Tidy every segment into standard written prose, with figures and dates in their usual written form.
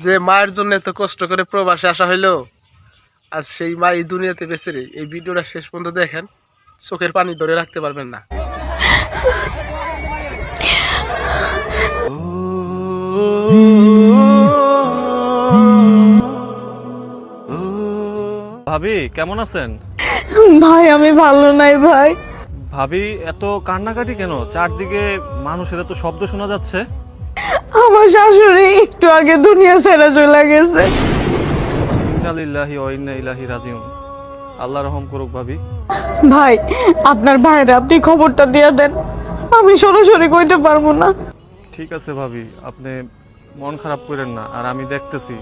যে মায়ের জন্য এত কষ্ট করে প্রবাসে আসা হইলো, আর সেই মা এই দুনিয়াতে বেঁচে নেই। এই ভিডিওটা শেষ পর্যন্ত দেখেন, চোখের পানি ধরে রাখতে পারবেন না। ভাবি কেমন আছেন? ভাই আমি ভালো নাই ভাই। ভাবি এত কান্নাকাটি কেন? চারদিকে মানুষের এত শব্দ শোনা যাচ্ছে। আমার শাশুড়ি একটু আগে দুনিয়া ছেড়ে চলে গেছে। ইন্না লিল্লাহি ওয়া ইন্না ইলাইহি রাজিউন। আল্লাহ রহম করুক ভাবি। ভাই আপনার ভাইরে আপনি খবরটা দিয়ে দেন, আমি সরাসরি কইতে পারবো না। ঠিক আছে ভাবি, আপনি মন খারাপ করেন না, আর আমি দেখতেছি।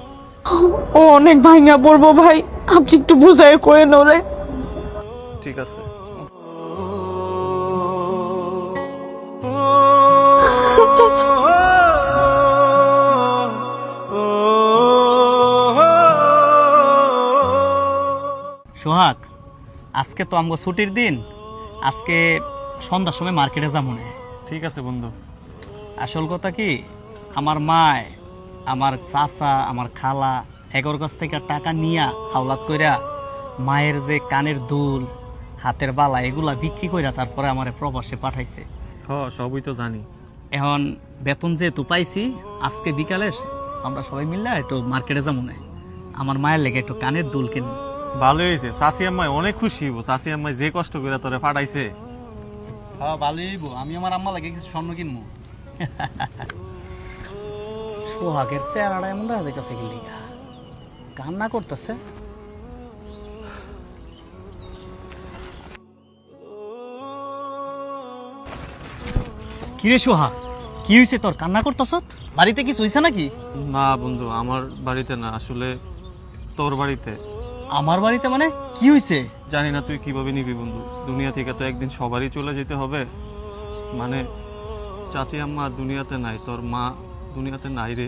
ও অনেক ভাঙা পড়বো ভাই, আপনি একটু বুঝাই কয়ে নরে। ঠিক আছে। সোহাগ, আজকে তো আমগো ছুটির দিন, আজকে সন্ধ্যার সময় মার্কেটে যাবো না। ঠিক আছে বন্ধু। আসল কথা কি, আমার মায়, আমার চাচা, আমার খালা এগোর কাছ থেকে টাকা নিয়া হাওলাত কইরা মায়ের যে কানের দুল, হাতের বালা এগুলা বিক্রি কইরা তারপরে আমার প্রবাসে পাঠাইছে। সবই তো জানি। এখন বেতন যেহেতু পাইছি, আজকে বিকালে আমরা সবাই মিলে একটু মার্কেটে যাবো না, আমার মায়ের লেগে একটু কানের দুল কিনবো। ভালো হয়েছে, চাচি আম্মাই অনেক খুশি হইব। চাচি আম্মাই যে কষ্ট করে তোরে পাঠাইছে। হ্যাঁ ভালোই হইব, আমি আমার আম্মা লাগে কিছু স্বর্ণ কিনবো। সোহাগের চেহারাটা এমন দেখা যাইতেছে কি লিগা, কান্না করতেছে। কিরে সোহাগ, কি হয়েছে তোর, কান্না করতেছ? বাড়িতে কিছু হয়েছে নাকি? না বন্ধু, আমার বাড়িতে না, আসলে তোর বাড়িতে। আমার বাড়িতে মানে কি হয়েছে? জানি না তুই কিভাবে নিবি বন্ধু, দুনিয়া থেকে তো একদিন সবারই চলে যেতে হবে। মানে চাচি আম্মা দুনিয়াতে নাই, তোর মা দুনিয়াতে নাই রে।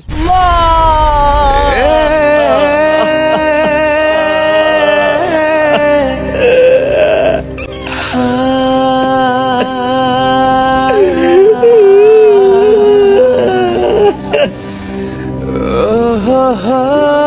oh, oh, oh.